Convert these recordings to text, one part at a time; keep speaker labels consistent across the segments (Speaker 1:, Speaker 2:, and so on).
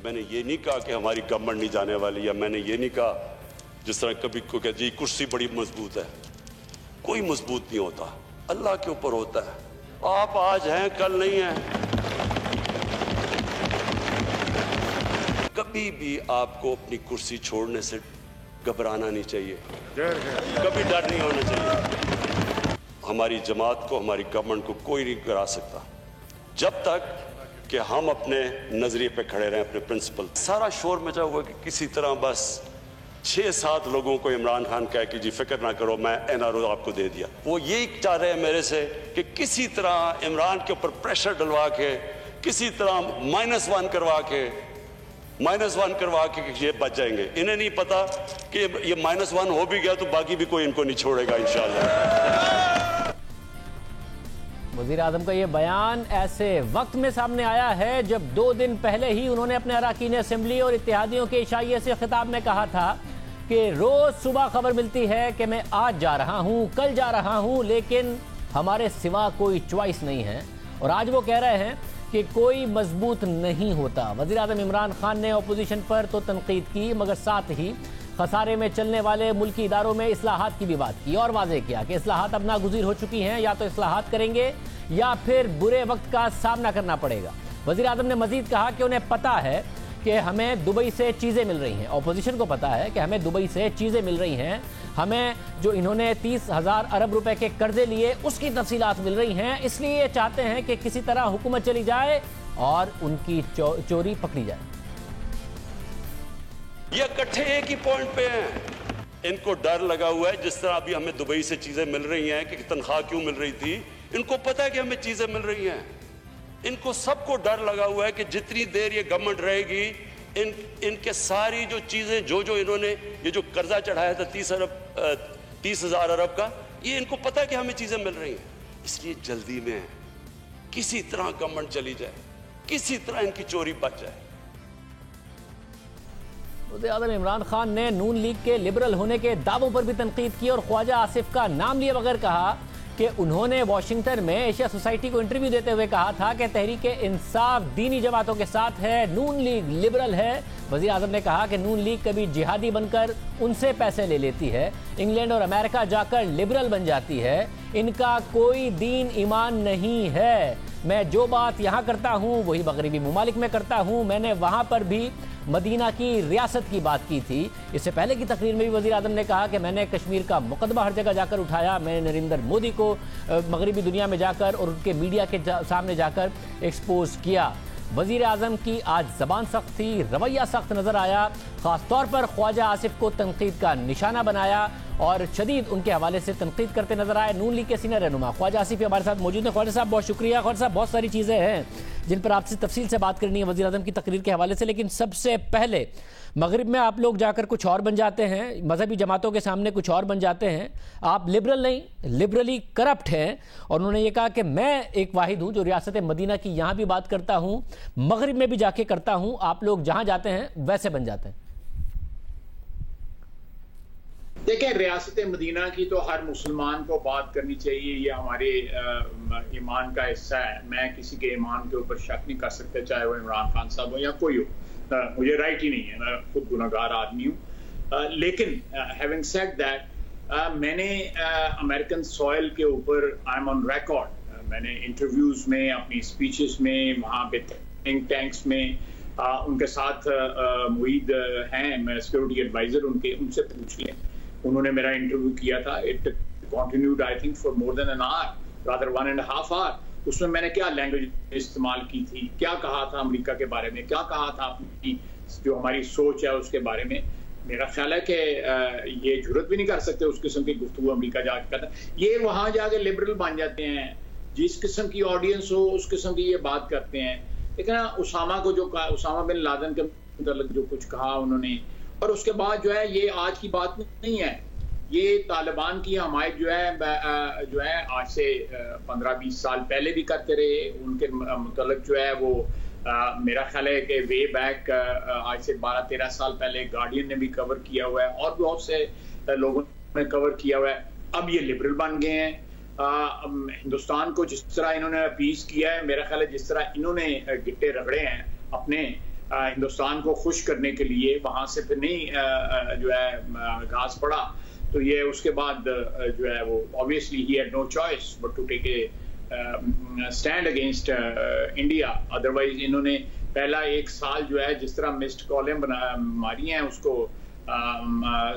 Speaker 1: मैंने ये नहीं कहा कि हमारी गवर्नमेंट नहीं जाने वाली, या मैंने ये नहीं कहा जिस तरह कभी को कह जी कुर्सी बड़ी मजबूत है। कोई मजबूत नहीं होता, अल्लाह के ऊपर होता है। आप आज हैं कल नहीं हैं। कभी भी आपको अपनी कुर्सी छोड़ने से घबराना नहीं चाहिए, कभी डर नहीं होना चाहिए। हमारी जमात को, हमारी गवर्नमेंट को कोई नहीं गिरा सकता जब तक कि हम अपने नजरिए पे खड़े रहें, अपने प्रिंसिपल। सारा शोर मचा हुआ कि किसी तरह बस 6-7 लोगों को इमरान खान कह कि जी फिक्र ना करो मैं NRO आपको दे दिया। वो यही चाह रहे हैं मेरे से कि किसी तरह इमरान के ऊपर प्रेशर डलवा के, किसी तरह -1 करवा के ये बच जाएंगे। इन्हें नहीं पता कि ये -1 हो भी गया तो बाकी भी कोई इनको नहीं छोड़ेगा इंशाअल्लाह।
Speaker 2: वज़ीर आज़म का ये बयान ऐसे वक्त में सामने आया है जब 2 दिन पहले ही उन्होंने अपने अरकान असेंबली और इत्तेहादियों के इशाइये से खिताब में कहा था कि रोज सुबह खबर मिलती है कि मैं आज जा रहा हूं, कल जा रहा हूं, लेकिन हमारे सिवा कोई चॉइस नहीं है। और आज वो कह रहे हैं कि कोई मजबूत नहीं होता। वज़ीर आज़म इमरान खान ने अपोजिशन पर तो तनकीद की, मगर साथ ही खसारे में चलने वाले मुल्की इदारों में इस्लाहात की भी बात की और वाज़ेह किया कि इस्लाहात अब नागुज़ीर हो चुकी हैं, या तो इस्लाहात करेंगे या फिर बुरे वक्त का सामना करना पड़ेगा। वज़ीर आज़म ने मज़ीद कहा कि उन्हें पता है कि हमें दुबई से चीज़ें मिल रही हैं, अपोजिशन को पता है कि हमें दुबई से चीज़ें मिल रही हैं, हमें जो इन्होंने 30,000 अरब रुपए के कर्जे लिए उसकी तफसीलात मिल रही हैं, इसलिए ये चाहते हैं कि किसी तरह हुकूमत चली जाए और उनकी चोरी पकड़ी जाए।
Speaker 1: ये इकट्ठे एक ही पॉइंट पे हैं। इनको डर लगा हुआ है, जिस तरह अभी हमें दुबई से चीजें मिल रही हैं कि तनख्वाह क्यों मिल रही थी, इनको पता है कि हमें चीजें मिल रही हैं। इनको सबको डर लगा हुआ है कि जितनी देर ये गवर्नमेंट रहेगी इनके सारी जो चीजें जो इन्होंने ये जो कर्जा चढ़ाया था 30,000 अरब का, ये इनको पता है कि हमें चीजें मिल रही हैं, इसलिए जल्दी में है किसी तरह गवर्नमेंट चली जाए, किसी तरह इनकी चोरी बच जाए।
Speaker 2: वज़ीर आज़म इमरान खान ने नून लीग के लिबरल होने के दावों पर भी तनकीद की और ख्वाजा आसिफ का नाम लिए बगैर कहा कि उन्होंने वाशिंगटन में एशिया सोसाइटी को इंटरव्यू देते हुए कहा था कि तहरीक इंसाफ दीनी जमातों के साथ है, नून लीग लिबरल है। वज़ीर आज़म ने कहा कि नून लीग कभी जिहादी बनकर उनसे पैसे ले लेती है, इंग्लैंड और अमेरिका जाकर लिबरल बन जाती है, इनका कोई दीन ईमान नहीं है। मैं जो बात यहाँ करता हूँ वही मगरबी ममालिक में करता हूँ। मैंने वहाँ पर भी मदीना की रियासत की बात की थी। इससे पहले की तकरीर में भी वज़ीर आज़म ने कहा कि मैंने कश्मीर का मुकदमा हर जगह जाकर उठाया, मैंने नरेंद्र मोदी को मगरबी दुनिया में जाकर और उनके मीडिया के सामने जाकर एक्सपोज किया। वज़ीर आज़म की आज ज़बान सख्त थी, रवैया सख्त नज़र आया, ख़ास तौर पर ख्वाजा आसिफ को तनकीद का निशाना बनाया और शदीद उनके हवाले से तनकीद करते नजर आए। नून लीग के सीनियर रहनुमा ख्वाजा आसिफ हमारे साथ मौजूद हैं। ख्वाजा साहब बहुत शुक्रिया। ख्वाजा साहब बहुत सारी चीज़ें हैं जिन पर आपसे तफसील से बात करनी है वज़ीर आज़म की तकरीर के हवाले से, लेकिन सबसे पहले मगरिब में आप लोग जाकर कुछ और बन जाते हैं, मजहबी जमातों के सामने कुछ और बन जाते हैं, आप लिबरल नहीं लिबरली करप्ट हैं। और उन्होंने ये कहा कि मैं एक वाहिद हूँ जो रियासत मदीना की यहाँ भी बात करता हूँ, मगरिब में भी जाके करता हूँ, आप लोग जहाँ जाते हैं वैसे बन जाते हैं।
Speaker 3: देखिए, रियासत मदीना की तो हर मुसलमान को बात करनी चाहिए, ये हमारे ईमान का हिस्सा है। मैं किसी के ईमान के ऊपर शक नहीं कर सकता, चाहे वो इमरान खान साहब हो या कोई हो, मुझे राइट ही नहीं है, मैं खुद गुनहगार आदमी हूँ। लेकिन हैविंग सेड दैट, मैंने अमेरिकन सॉइल के ऊपर आई एम ऑन रिकॉर्ड, मैंने इंटरव्यूज में, अपनी स्पीचेस में, वहाँ पे थिंक टैंक्स में उनके साथ मुईद हैं, मैं सिक्योरिटी एडवाइजर उनसे पूछ लें, उन्होंने मेरा इंटरव्यू किया था। It continued I think for more than an hour, rather 1.5 hour. उसमें मैंने क्या लैंग्वेज इस्तेमाल की थी, क्या कहा था अमेरिका के बारे में, क्या कहा था अपनी जो हमारी सोच है उसके बारे में। मेरा ख्याल है कि ये जुर्रत भी नहीं कर सकते उस किस्म की गुफ्तगू अमेरिका जाके करता। ये वहां जाके लिबरल बन जाते हैं, जिस किस्म की ऑडियंस हो उस किस्म की ये बात करते हैं। लेकिन उसामा को जो कहा, उसामा बिन लादेन के मतलब जो कुछ कहा उन्होंने, और उसके बाद जो है ये आज की बात नहीं है, ये तालिबान की हमायत जो है आज से 15-20 साल पहले भी करते रहे। उनके मतलब जो है वो मेरा ख्याल है कि वे बैक आज से 12-13 साल पहले गार्डियन ने भी कवर किया हुआ है और बहुत से लोगों ने कवर किया हुआ है। अब ये लिबरल बन गए हैं। हिंदुस्तान को जिस तरह इन्होंने अपीज किया है, मेरा ख्याल है जिस तरह इन्होंने गिट्टे रगड़े हैं अपने, हिंदुस्तान को खुश करने के लिए वहां से फिर नहीं जो है घास पड़ा, तो ये उसके बाद जो है वो obviously he had no choice but to take a stand against India. Otherwise इन्होंने पहला 1 साल जो है जिस तरह मिस्ड कॉलें मारी हैं उसको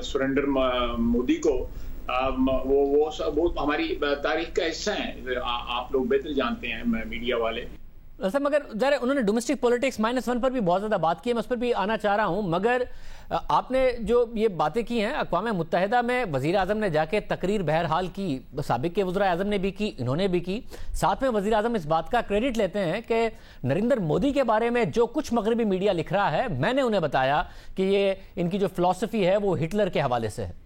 Speaker 3: सुरेंद्र मोदी को, वो हमारी तारीख का हिस्सा है, आप लोग बेहतर जानते हैं मीडिया वाले।
Speaker 2: सर मगर जरा उन्होंने डोमेस्टिक पॉलिटिक्स -1 पर भी बहुत ज़्यादा बात की है, मैं उस पर भी आना चाह रहा हूं, मगर आपने जो ये बातें की हैं अक़वाम मुत्तहिदा में वज़ीर आज़म ने जाके तकरीर बहरहाल की, साबिक़ के वज़ीर आज़म ने भी की, इन्होंने भी की, साथ में वज़ीर आज़म इस बात का क्रेडिट लेते हैं कि नरेंद्र मोदी के बारे में जो कुछ मगरबी मीडिया लिख रहा है मैंने उन्हें बताया कि ये इनकी जो फ़िलॉसफ़ी है वो हिटलर के हवाले से है।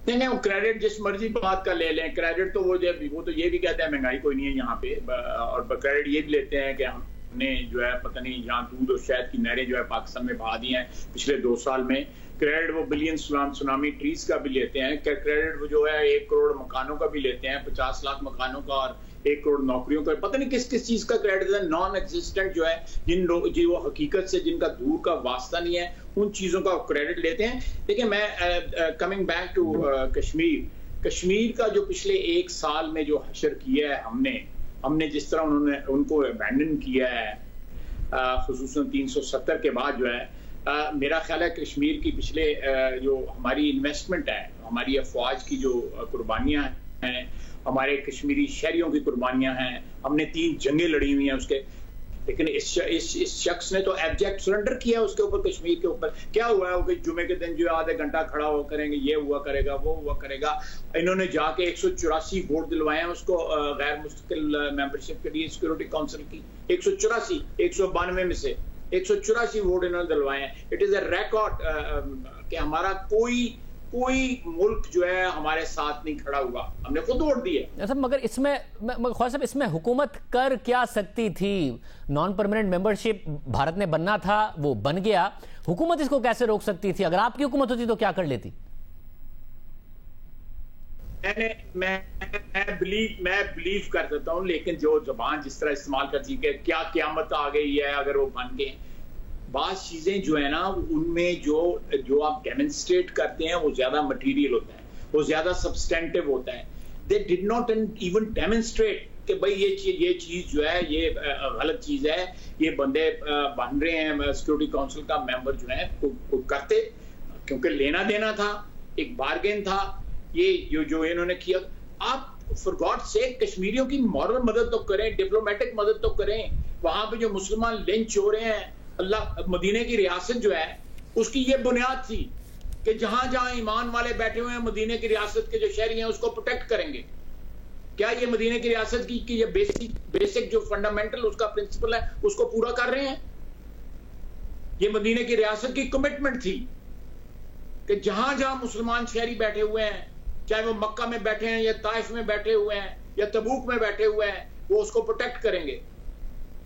Speaker 3: नहीं, वो क्रेडिट जिस मर्जी बात का ले लें, क्रेडिट तो वो तो ये भी कहते हैं महंगाई कोई नहीं है यहाँ पे, और क्रेडिट ये भी लेते हैं कि हमने जो है पता नहीं यहाँ दूध और शहद की नहरें जो है पाकिस्तान में बहा दी हैं पिछले 2 साल में। क्रेडिट वो बिलियन सुनामी ट्रीज का भी लेते हैं, क्रेडिट वो जो है 1 करोड़ मकानों का भी लेते हैं, 50 लाख मकानों का और 1 करोड़ नौकरियों का, पता नहीं किस किस चीज का क्रेडिट है। नॉन एग्जिस्टेंट जो है जिन लोग जी वो हकीकत से जिनका दूर का वास्ता नहीं है उन चीजों का क्रेडिट लेते हैं। देखिए मैं कमिंग बैक टू कश्मीर का जो पिछले 1 साल में जो हशर किया है हमने जिस तरह उन्होंने उनको अबैंडन किया है खुसूसन 370 के बाद जो है मेरा ख्याल है कश्मीर की पिछले जो हमारी इन्वेस्टमेंट है, हमारी अफवाज की जो कुर्बानियां हैं, हमारे कश्मीरी शहरियों की कुर्बानियां हैं, हमने 3 जंगें लड़ी हुई हैं उसके, लेकिन इस शख्स ने तो एब्जेक्ट सरेंडर किया उसके ऊपर, कश्मीर के ऊपर। क्या हुआ है कि जुमे के दिन जो आधे घंटा खड़ा हो करेंगे, ये हुआ करेगा वो हुआ करेगा। इन्होंने जाके 184 वोट दिलवाए हैं उसको गैर मुस्तकिल मेंबरशिप के लिए सिक्योरिटी काउंसिल की, 184 192 में से 184 वोट इन्होंने दिलवाए हैं। इट इज अ रिकॉर्ड कि हमारा कोई मुल्क जो है हमारे साथ नहीं खड़ा हुआ, हमने खुद वोट दिए।
Speaker 2: सब मगर इसमें ख्वाजा साहब इसमें हुकूमत कर क्या सकती थी? नॉन परमानेंट मेंबरशिप भारत ने बनना था, वो बन गया, हुकूमत इसको कैसे रोक सकती थी? अगर आपकी हुकूमत होती तो क्या कर लेती?
Speaker 3: मैं बिलीव कर देता हूं, लेकिन जो जबान जिस तरह इस्तेमाल करती है क्या क़यामत आ गई है अगर वो बन गए, बात चीजें जो है ना उनमें जो आप डेमोन्स्ट्रेट करते हैं वो ज्यादा मटेरियल होता है, वो ज्यादा सब्सटेंटिव होता है। They did not even demonstrate कि भाई ये चीज जो है ये गलत चीज है, ये बंदे बन रहे हैं सिक्योरिटी काउंसिल का मेंबर जो है करते, क्योंकि लेना देना था, एक बार्गेन था, ये जो इन्होंने किया। आप फॉर गॉड सेक कश्मीरियों की मॉरल मदद तो करें, डिप्लोमेटिक मदद तो करें। वहां पे जो मुसलमान लिंच हो रहे हैं, अल्लाह मदीने की रियासत जो है उसकी ये बुनियाद थी कि जहां जहां ईमान वाले बैठे हुए हैं मदीने की रियासत के जो शहरी हैं उसको प्रोटेक्ट करेंगे। क्या ये मदीने की रियासत की ये बेसिक जो फंडामेंटल उसका प्रिंसिपल है उसको पूरा कर रहे हैं? ये मदीने की रियासत की कमिटमेंट थी कि जहां जहां मुसलमान शहरी बैठे हुए हैं, चाहे वो मक्का में बैठे हैं या ताइफ में बैठे हुए हैं या तबूक में बैठे हुए हैं, वो उसको प्रोटेक्ट करेंगे।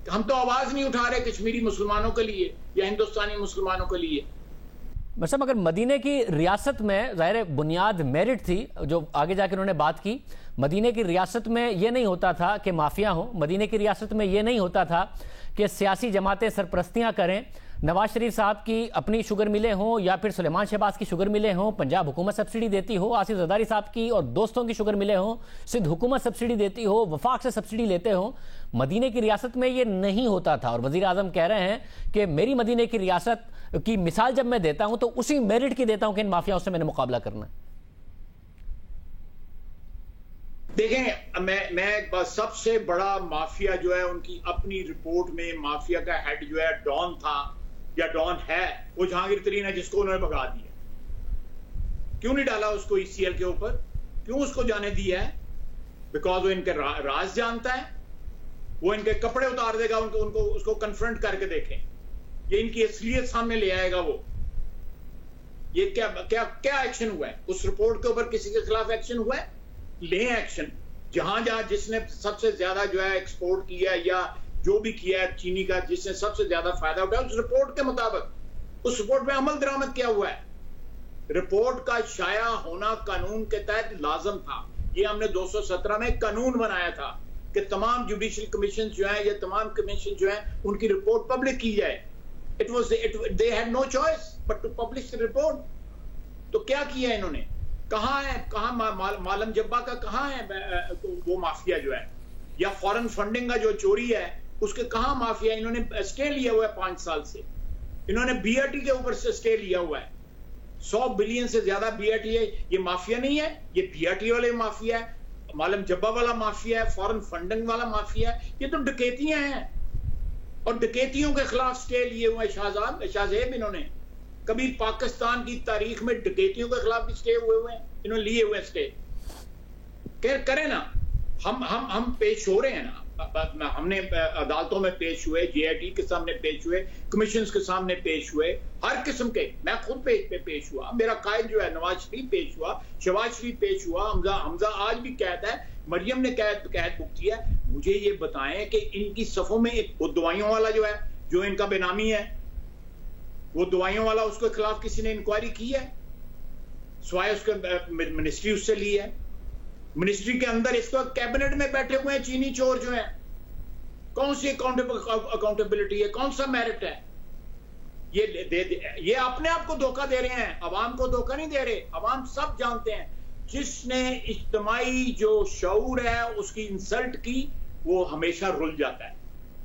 Speaker 3: हम तो आवाज नहीं उठा रहे कश्मीरी मुसलमानों के लिए या हिंदुस्तानी मुसलमानों के लिए।
Speaker 2: मतलब अगर मदीने की रियासत में ज़ाहिर बुनियाद मेरिट थी, जो आगे जाकर उन्होंने बात की, मदीने की रियासत में ये नहीं होता था कि माफिया हो, मदीने की रियासत में ये नहीं होता था कि सियासी जमातें सरपरस्तियां करें, नवाज शरीफ साहब की अपनी शुगर मिलें हों या फिर सुलेमान शहबाज की शुगर मिलें हों, पंजाब हुकूमत सब्सिडी देती हो, आसिफ जरदारी साहब की और दोस्तों की शुगर मिले हों, सिंध हुकूमत सब्सिडी देती हो, वफाक से सब्सिडी लेते हो। मदीने की रियासत में ये नहीं होता था और वजीर आजम कह रहे हैं कि मेरी मदीने की रियासत की मिसाल जब मैं देता हूं तो उसी मेरिट की देता हूं कि इन माफियाओं से मैंने मुकाबला करना है।
Speaker 3: देखें, मैं सबसे बड़ा माफिया जो है उनकी अपनी रिपोर्ट में माफिया का हेड जो है डॉन था या डॉन है, वो जहांगीर तरीन है जिसको उन्होंने भगा दिया। क्यों नहीं डाला उसको ECL के ऊपर? क्यों उसको जाने दिया है? बिकॉज वो इनके राज जानता है, वो इनके कपड़े उतार देगा, उनको उसको कन्फ्रंट करके देखें, ये इनकी असलियत सामने ले आएगा। वो ये क्या एक्शन हुआ है उस रिपोर्ट के ऊपर? किसी के खिलाफ एक्शन हुआ है? ले एक्शन। जहां जिसने सबसे ज्यादा जो है एक्सपोर्ट किया या जो भी किया है चीनी का, जिसने सबसे ज्यादा फायदा उठाया, उस रिपोर्ट के मुताबिक उस रिपोर्ट में अमल दरामद किया हुआ है। रिपोर्ट का शाया होना कानून के तहत लाजम था। ये हमने 217 में कानून बनाया था कि तमाम जुडिशियल कमीशन जो है या तमाम कमीशन जो है उनकी रिपोर्ट पब्लिक की जाए। They had no choice but to publish the report. तो क्या किया इन्होंने? कहां है, मालम जब्बा का कहां है वो माफिया जो है, या फॉरेन फंडिंग का जो चोरी है उसके कहां माफिया? इन्होंने स्टे लिया हुआ है 5 साल से। इन्होंने बीआरटी के ऊपर से स्टे लिया हुआ है, 100 बिलियन से ज्यादा बीआरटी है। ये माफिया नहीं है, ये बीआरटी वाले माफिया है, मालम जब्बा वाला माफिया है, फॉरेन फंडिंग वाला माफिया है। ये तो डकैतियां हैं और डकैतियों के खिलाफ स्टे लिए हुए शाहजेब। इन्होंने कभी पाकिस्तान की तारीख में डकैतियों के खिलाफ भी स्टे हुए हैं, इन्होंने लिए हुए स्टे। करें ना, हम पेश हो रहे हैं ना, हमने अदालतों में पेश हुए, जेआईटी के सामने पेश हुए, कमीशंस के सामने पेश हुए, हर किस्म के। मैं खुद पेश हुआ, मेरा कायद जो है नवाज शरीफ पेश हुआ, शहबाज शरीफ पेश हुआ, हमजा आज भी कैद है, मरियम ने कैद बुक किया। मुझे ये बताएं कि इनकी सफों में एक वो दवाइयों वाला जो है, जो इनका बेनामी है, वो दवाइयों वाला, उसके खिलाफ किसी ने इंक्वायरी की है? स्वाय उसके मिनिस्ट्री उससे ली है। मिनिस्ट्री के अंदर इस वक्त कैबिनेट में बैठे हुए हैं चीनी चोर जो हैं। कौन सी अकाउंटेबिलिटी है, कौन सा मेरिट है? ये अपने आप को धोखा दे रहे हैं, अवाम को धोखा नहीं दे रहे। अवाम सब जानते हैं, जिसने इज्तिमाई जो शऊर है उसकी इंसल्ट की, वो हमेशा रुल जाता है।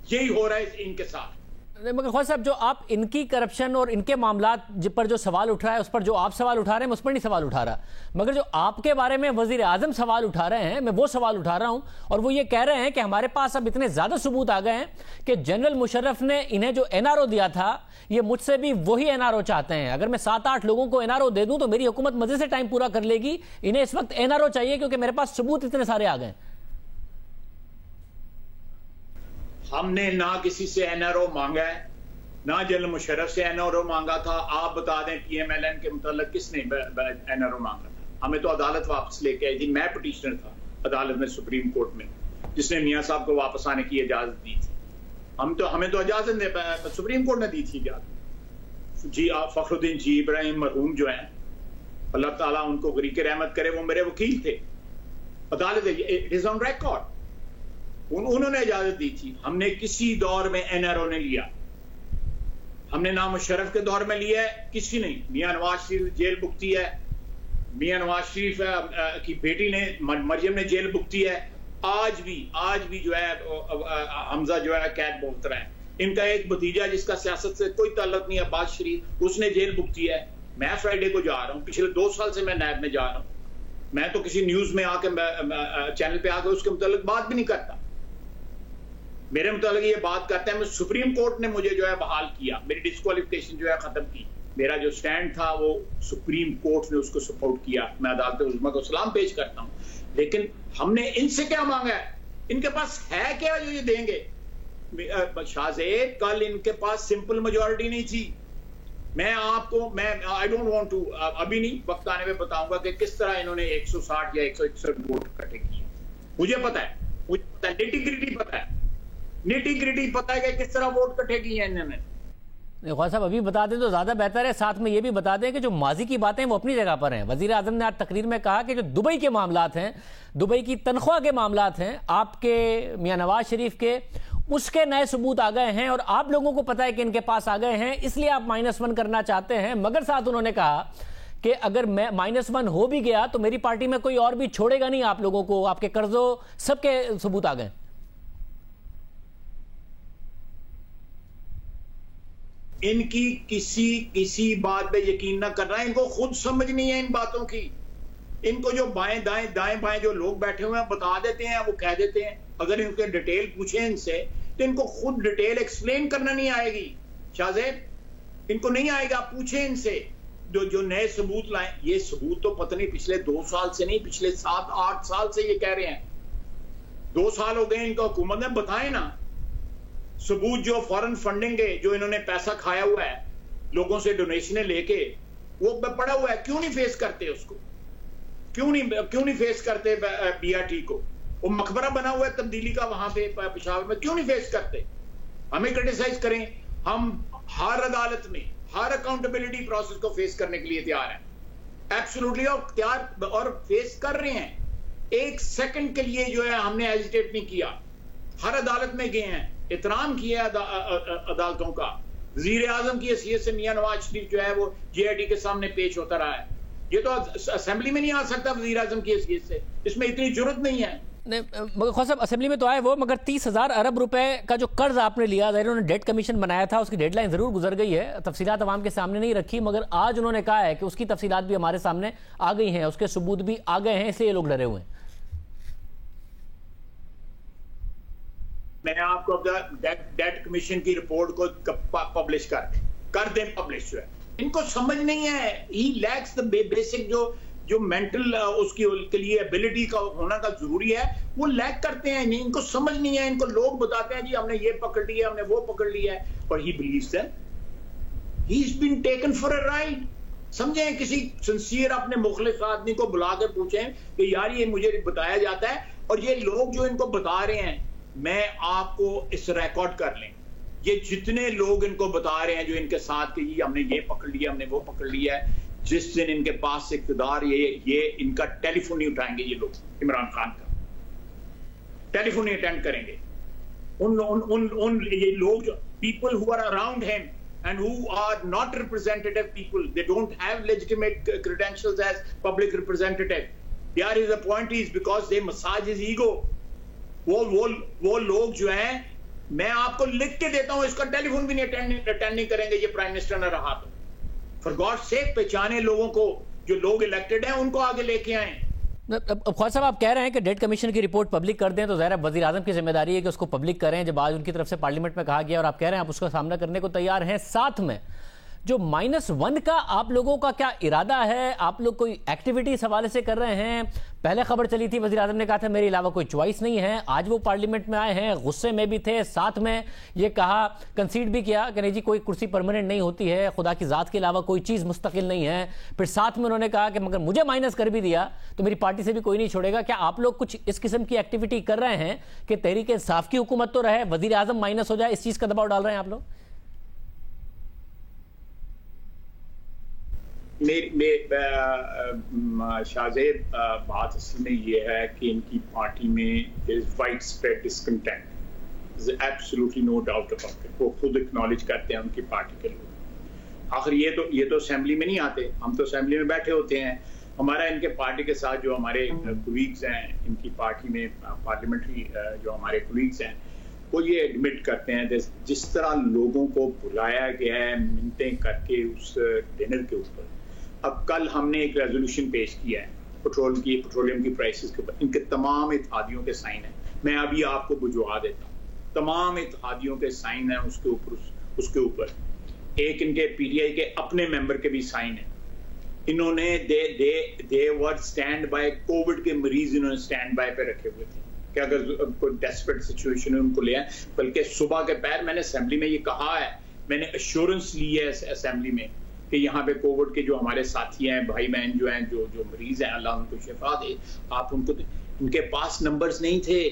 Speaker 3: यही हो रहा है इनके साथ।
Speaker 2: मगर ख्वाजा साहब, जो आप इनकी करप्शन और इनके मामला पर जो सवाल उठ रहा है, उस पर जो आप सवाल उठा रहे हैं, मैं उस पर नहीं सवाल उठा रहा, मगर जो आपके बारे में वजीर आजम सवाल उठा रहे हैं, मैं वो सवाल उठा रहा हूं। और वो ये कह रहे हैं कि हमारे पास अब इतने ज्यादा सबूत आ गए हैं कि जनरल मुशर्रफ ने इन्हें जो एनआरओ दिया था, ये मुझसे भी वही एनआरओ चाहते हैं। अगर मैं 7-8 लोगों को एनआरओ दे दूं तो मेरी हुकूमत मजे से टाइम पूरा कर लेगी। इन्हें इस वक्त एनआरओ चाहिए क्योंकि मेरे पास सबूत इतने सारे आ गए।
Speaker 3: हमने ना किसी से एनआरओ मांगा है, ना जनरल मुशर्रफ से एनआरओ मांगा था। आप बता दें पीएमएलएन के मुताल्लिक किसने एनआरो मांगा था? हमें तो अदालत वापस लेके आई थी। मैं पिटिशनर था अदालत में, सुप्रीम कोर्ट में, जिसने मियां साहब को वापस आने की इजाजत दी थी। हमें तो इजाजत सुप्रीम कोर्ट ने दी थी इजाजत। जी फखरुद्दीन जी इब्राहिम मरहूम जो है, अल्लाह ताला उनको गरीक रहमत करे, वो मेरे वकील थे। अदालत इट इज ऑन रिकॉर्ड, उन्होंने इजाजत दी थी। हमने किसी दौर में एनआरओ ने लिया, हमने ना मुशर्रफ के दौर में लिया है, किसी नहीं। मियां नवाज शरीफ जेल भुगती है, मियां नवाज शरीफ की बेटी ने मरियम ने जेल भुगती है। आज भी जो है हमजा जो है कैद भुगत रहा है। इनका एक भतीजा जिसका सियासत से कोई ताल्लुक नहीं है, अब्बास शरीफ, उसने जेल भुगती है। मैं फ्राइडे को जा रहा हूँ, पिछले 2 साल से मैं नैब में जा रहा हूँ। मैं तो किसी न्यूज में आके चैनल पे आके उसके मुतालिक बात भी नहीं करता। मेरे मुताबिक ये बात करते हैं। सुप्रीम कोर्ट ने मुझे जो है बहाल किया, मेरी डिस्क्वालिफिकेशन जो है खत्म की। मेरा जो स्टैंड था वो सुप्रीम कोर्ट ने उसको सपोर्ट किया। मैं अदालत उज़्मा को सलाम पेश करता हूं। लेकिन हमने इनसे क्या मांगा है? इनके पास है क्या जो ये देंगे? शाहजेब, कल इनके पास सिंपल मेजॉरिटी नहीं थी। मैं आई डोंट वांट टू, अभी नहीं, वक्त आने में बताऊंगा कि किस तरह इन्होंने 160 या 161 वोट इकट्ठे किए। मुझे पता है, निटी-ग्रिटी पता है, निटी-ग्रिटी पता है कि किस तरह वोट इकट्ठे किए हैं इन्होंने।
Speaker 2: ख्वाजा साहब अभी बता दें तो ज्यादा बेहतर है। साथ में ये भी बता दें कि जो माजी की बातें वो अपनी जगह पर हैं। वजीर आजम ने आज तकरीर में कहा कि जो दुबई के मामलात हैं, दुबई की तनख्वाह के मामलात हैं, आपके मियां नवाज शरीफ के, उसके नए सबूत आ गए हैं और आप लोगों को पता है कि इनके पास आ गए हैं, इसलिए आप -1 करना चाहते हैं। मगर साथ उन्होंने कहा कि अगर मैं -1 हो भी गया तो मेरी पार्टी में कोई और भी छोड़ेगा नहीं आप लोगों को, आपके कर्जों सबके सबूत आ गए।
Speaker 3: इनकी किसी बात पे यकीन ना करना, इनको खुद समझ नहीं है इन बातों की। इनको जो दाएं बाएं जो लोग बैठे हुए हैं बता देते हैं, वो कह देते हैं। अगर इनके डिटेल पूछे इनसे तो इनको खुद डिटेल एक्सप्लेन करना नहीं आएगी। शाहजेब, इनको नहीं आएगा, पूछे इनसे। जो नए सबूत लाए, ये सबूत तो पता नहीं पिछले 2 साल से नहीं, पिछले 7-8 साल से ये कह रहे हैं। 2 साल हो गए इनको हुकूमत ने, बताए ना सबूत। जो फॉरेन फंडिंग है, जो इन्होंने पैसा खाया हुआ है लोगों से डोनेशनें लेके, वो पड़ा हुआ है। क्यों नहीं फेस करते उसको? क्यों नहीं फेस करते बीआरटी को? वो मकबरा बना हुआ है तब्दीली का वहां पे पेशावर में, क्यों नहीं फेस करते? हमें क्रिटिसाइज करें, हम हर अदालत में हर अकाउंटेबिलिटी प्रोसेस को फेस करने के लिए तैयार हैं, एब्सोल्युटली, और तैयार और फेस कर रहे हैं। एक सेकंड के लिए जो है हमने हेजिटेट नहीं किया, हर अदालत में गए हैं, एहतराम किया अदालतों का। वजीर आजम की हैसियत से मियां नवाज शरीफ जो है वो JID के सामने पेश होता रहा है। ये तो असेंबली में नहीं आ सकता वजीर आजम की हैसियत से, इसमें इतनी जरूरत नहीं है।
Speaker 2: मगर ख्वाजा साहब असेंबली में तो आए वो, मगर 30,000 अरब रुपए का जो कर्ज आपने लिया, उन्होंने डेट कमीशन बनाया था, उसकी डेडलाइन जरूर गुजर गई है, तफसीलात अवाम के सामने नहीं रखी, मगर आज उन्होंने कहा है कि उसकी तफसीलात भी हमारे सामने आ गई हैं, उसके सबूत भी आ गए हैं, इसलिए ये लोग डरे हुए हैं।
Speaker 3: मैं आपको डेट कमीशन की रिपोर्ट को पब्लिश कर दें पब्लिश जो है। इनको समझ नहीं है, ही लैक्स द बेसिक जो मेंटल उसकी के लिए एबिलिटी का होना का जरूरी है, वो लैक करते हैं। इनको समझ नहीं है, इनको लोग बताते हैं जी हमने ये पकड़ लिया, हमने वो पकड़ लिया है, और he believes that he is been taken for a ride. समझें, किसी सिंसियर अपने मुखलिस आदमी को बुला के पूछें कि यार ये मुझे बताया जाता है, और ये लोग जो इनको बता रहे हैं, मैं आपको इस रिकॉर्ड कर लें, ये जितने लोग इनको बता रहे हैं जो इनके साथ कि जी हमने ये पकड़ लिया, हमने वो पकड़ लिया है, जिस दिन इनके पास इख्तिदार ये इनका टेलीफोन नहीं उठाएंगे, ये लोग इमरान खान का टेलीफोन नहीं अटेंड करेंगे। उन ये लोग जो people who are around him and who are not representative people, they don't have legitimate credentials as public representative, they are his appointees because they massage his ego। वो लोग जो हैं, मैं आपको लिख के देता हूं, इसका टेलीफोन भी नहीं अटेंड नहीं करेंगे ये प्राइम मिनिस्टर ने रहा तो। फॉर गॉड सेक पहचाने लोगों को, जो लोग इलेक्टेड हैं उनको आगे लेके आए।
Speaker 2: ख्वाजा साहब आप कह रहे हैं कि डेट कमीशन की रिपोर्ट पब्लिक कर दें, तो ज़ाहिर है वज़ीर आज़म की जिम्मेदारी है कि उसको पब्लिक करें, जब आज उनकी तरफ से पार्लियामेंट में कहा गया और आप कह रहे हैं आप उसका सामना करने को तैयार हैं। साथ में जो -1 का आप लोगों का क्या इरादा है, आप लोग कोई एक्टिविटी इस हवाले से कर रहे हैं? पहले खबर चली थी वज़ीर आज़म ने कहा था मेरे अलावा कोई चॉइस नहीं है, आज वो पार्लियामेंट में आए हैं, गुस्से में भी थे, साथ में ये कहा, कंसीड भी किया कि नहीं जी कोई कुर्सी परमानेंट नहीं होती है, खुदा की ज़ात के अलावा कोई चीज़ मुस्तकिल नहीं है। फिर साथ में उन्होंने कहा कि मगर मुझे माइनस कर भी दिया तो मेरी पार्टी से भी कोई नहीं छोड़ेगा। क्या आप लोग कुछ इस किस्म की एक्टिविटी कर रहे हैं कि तहरीक इंसाफ की हुकूमत तो रहे, वज़ीर आज़म माइनस हो जाए, इस चीज़ का दबाव डाल रहे हैं आप लोग?
Speaker 3: शाहजेब, बात असल में ये है कि इनकी पार्टी में wide spread discontent, absolutely no doubt about it, वो खुद एक्नॉलेज करते हैं उनकी पार्टी के लोग। आखिर ये तो असेंबली में नहीं आते, हम तो असेंबली में बैठे होते हैं। हमारा इनके पार्टी के साथ जो हमारे कोलीग्स हैं इनकी पार्टी में, पार्लियामेंट्री जो हमारे कोलीग्स हैं, वो ये एडमिट करते हैं जिस तरह लोगों को बुलाया गया है मिन्नतें करके उस डिनर के ऊपर। अब कल हमने एक रेजोल्यूशन पेश किया है पेट्रोलियम की प्राइसेस के ऊपर, इनके तमाम इत्तेहादियों के साइन हैं, मैं अभी आपको बुझवा देता हूँ, तमाम इत्तेहादियों के साइन हैं उसके ऊपर एक इनके PTI के अपने मेंबर के भी साइन हैं। इन्होंने दे वर स्टैंड बाय, कोविड के मरीज इन्होंने स्टैंड बाय पे रखे हुए थे कि अगर कोई डेस्परेट सिचुएशन है उनको ले आए। बल्कि सुबह के पैर मैंने असेंबली में ये कहा है, मैंने एश्योरेंस ली है असेंबली में कि यहाँ पे कोविड के जो हमारे साथी हैं, भाई बहन जो हैं, जो मरीज हैं, अल्लाह उनको शिफा दे। आप उनको, इनके पास नंबर्स नहीं थे।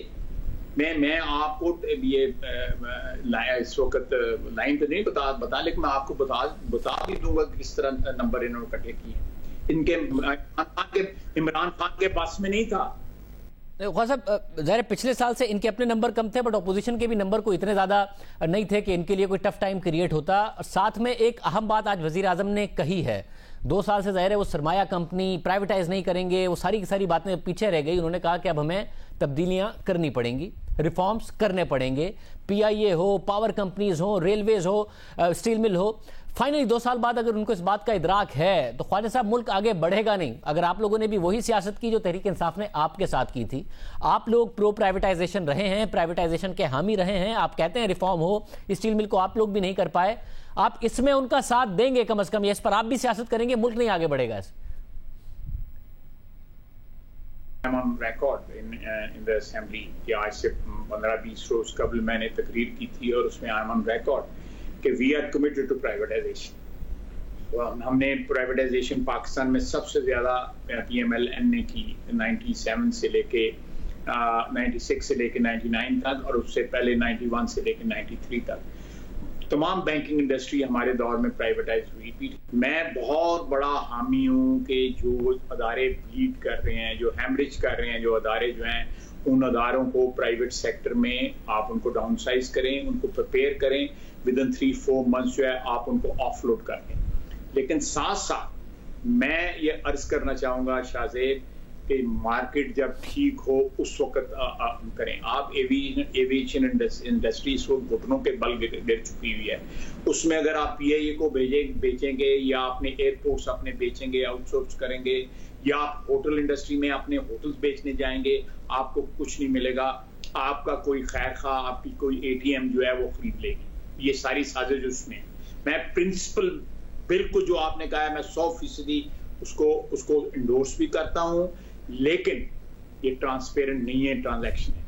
Speaker 3: मैं आपको ये इस वक्त लाइन पे नहीं बता लेकिन मैं आपको बता भी दूंगा किस तरह नंबर इन्होंने इकट्ठे किए। इनके इमरान खान के पास में नहीं था।
Speaker 2: ख्वाजा साहब ज़ाहिर पिछले साल से इनके अपने नंबर कम थे, बट अपोजिशन के भी नंबर को इतने ज़्यादा नहीं थे कि इनके लिए कोई टफ टाइम क्रिएट होता। साथ में एक अहम बात आज वज़ीर आज़म ने कही है, 2 साल से ज़ाहिर है वो सरमाया कंपनी प्राइवेटाइज नहीं करेंगे, वो सारी की सारी बातें पीछे रह गई। उन्होंने कहा कि अब हमें तब्दीलियाँ करनी पड़ेंगी, रिफॉर्म्स करने पड़ेंगे, PIA हो, पावर कंपनीज हो, रेलवेज हो, स्टील मिल हो। फाइनली 2 साल बाद अगर उनको इस बात का इदराक है तो ख्वाजा साहब मुल्क आगे बढ़ेगा नहीं। अगर आप लोगों ने भी वही सियासत की जो तहरीक इंसाफ ने आपके साथ की थी, आप लोग प्रो प्राइवेटाइजेशन रहे हैं, प्राइवेटाइजेशन के हामी रहे हैं, आप कहते हैं रिफॉर्म हो, स्टील मिल को आप लोग भी नहीं कर पाए, आप इसमें उनका साथ देंगे कम से कम, इस पर आप भी सियासत करेंगे, मुल्क नहीं आगे बढ़ेगा।
Speaker 3: I'm on record in the assembly कि आज से 15-20 रोज कबल मैंने तकरीर की थी और उसमें I'm on record कि we are committed to privatization। हमने प्राइवेटाइजेशन पाकिस्तान में सबसे ज्यादा PMLN ने की 97 से लेके 96 से लेके 99 तक, और उससे पहले 91 से लेके 93 तक। तमाम बैंकिंग इंडस्ट्री हमारे दौर में प्राइवेटाइज हुई थी। मैं बहुत बड़ा हामी हूँ कि जो अदारे ब्लीड कर रहे हैं, जो हैमरेज कर रहे हैं, जो अदारे जो हैं, उन अदारों को प्राइवेट सेक्टर में आप उनको डाउन साइज करें, उनको प्रिपेयर करें, विद इन 3-4 मंथ्स जो है आप उनको ऑफलोड कर दें। लेकिन साथ साथ मैं ये अर्ज करना चाहूँगा शाहजेब कि मार्केट जब ठीक हो उस वक्त करें। आप एविएशन इंडस्ट्री इस वक्त घुटनों के बल गिर चुकी हुई है। उसमें अगर आप पीआईए को बेचेंगे या अपने एयरपोर्ट्स अपने बेचेंगे, आउटसोर्स करेंगे, या आप होटल इंडस्ट्री में अपने होटल्स बेचने जाएंगे, आपको कुछ नहीं मिलेगा। आपका कोई खैर खा आपकी कोई एटीएम जो है वो खरीद लेगी। ये सारी साजिश उसमें। मैं प्रिंसिपल बिल्कुल जो आपने कहा है मैं 100% उसको इंडोर्स भी करता हूं, लेकिन ये ट्रांसपेरेंट नहीं है, ट्रांजैक्शन है।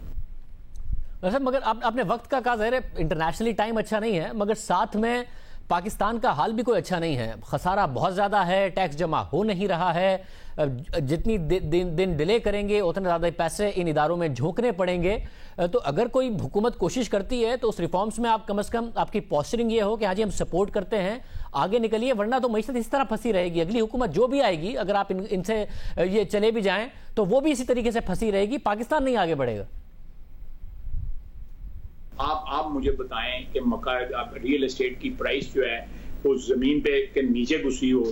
Speaker 2: वैसे मगर आपने वक्त का कहा, ज़ाहिर है इंटरनेशनली टाइम अच्छा नहीं है, मगर साथ में पाकिस्तान का हाल भी कोई अच्छा नहीं है। खसारा बहुत ज़्यादा है, टैक्स जमा हो नहीं रहा है, जितनी दिन डिले करेंगे उतने ज़्यादा पैसे इन इदारों में झोंकने पड़ेंगे। तो अगर कोई हुकूमत कोशिश करती है तो उस रिफॉर्म्स में आप कम से कम आपकी पोस्चरिंग ये हो कि हाँ जी हम सपोर्ट करते हैं, आगे निकलिए, वरना तो मईशत इस तरह फंसी रहेगी। अगली हुकूमत जो भी आएगी, अगर आप इनसे ये चले भी जाएं तो वो भी इसी तरीके से फंसी रहेगी, पाकिस्तान नहीं आगे बढ़ेगा।
Speaker 3: आप मुझे बताएं कि रियल एस्टेट की प्राइस जो है वो जमीन पे के नीचे घुसी हो,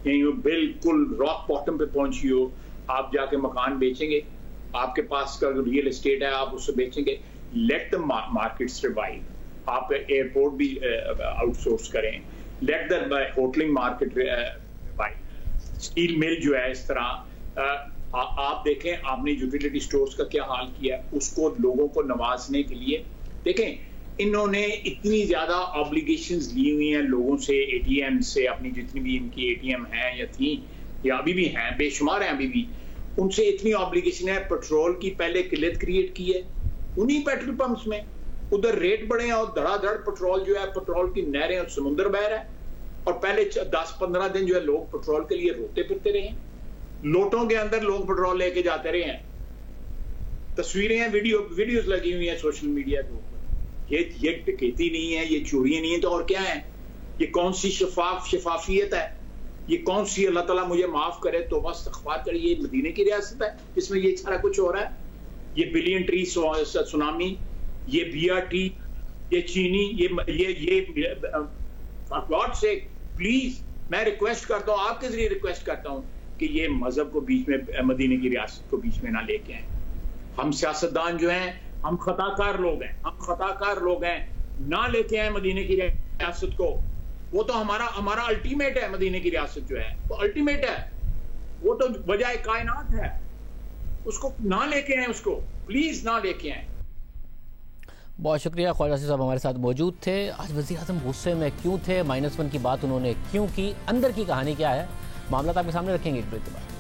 Speaker 3: यहीं वो बिल्कुल रॉक बॉटम पे पहुंची हो, आप जाके मकान बेचेंगे? आपके पास का जो रियल एस्टेट है आप उससे बेचेंगे? Let the market survive. आप एयरपोर्ट भी आउटसोर्स करें, let the होटलिंग market survive. Steel mill जो है इस तरह आप देखें, आपने यूटिलिटी स्टोर्स का क्या हाल किया, उसको लोगों को नवाजने के लिए देखें, इन्होंने इतनी ज्यादा ऑब्लिगेशंस ली हुई हैं लोगों से, एटीएम से, अपनी जितनी भी इनकी एटीएम हैं या थी या अभी भी हैं, बेशुमार हैं अभी भी, उनसे इतनी ऑब्लिगेशन है। पेट्रोल की पहले किल्लत क्रिएट की है उन्हीं पेट्रोल पंप्स में, उधर रेट बढ़े हैं और धड़ाधड़ पेट्रोल जो है, पेट्रोल की नहरें और समुद्र बह रहा है। और पहले 10-15 दिन जो है लोग पेट्रोल के लिए रोते फिरते रहे हैं, लोटों के अंदर लोग पेट्रोल लेके जाते रहे हैं। तस्वीरें हैं, वीडियोस लगी हुई हैं सोशल मीडिया के ऊपर। ये डकैती नहीं है, ये चोरियां नहीं है, तो और क्या है? ये कौन सी शफाफियत है? ये कौन सी, अल्लाह ताला मुझे माफ करे तो बस इस्तग़फ़ार करे, ये मदीने की रियासत है जिसमें ये सारा कुछ हो रहा है? ये बिलियन ट्री सुनामी, ये BRT, ये चीनी, ये गॉड से प्लीज मैं रिक्वेस्ट करता हूँ, आपके जरिए रिक्वेस्ट करता हूँ कि ये मजहब को बीच में, मदीने की रियासत को बीच में ना लेके आए। हम सियासतदान जो हैं, हम खताकार लोग हैं, ना लेके आए मदीने की रियासत को। वो तो हमारा अल्टीमेट है, मदीने की रियासत जो है वो अल्टीमेट है, वो तो वजह कायनात है, उसको ना लेके आए, उसको प्लीज ना लेके आए।
Speaker 2: बहुत शुक्रिया, ख्वाजा आसिफ साहब हमारे साथ मौजूद थे। आज वज़ीर आज़म गुस्से में क्यों थे, -1 की बात उन्होंने क्यों की, अंदर की कहानी क्या है, मामला आपके सामने रखेंगे एक ब्रेक के बाद।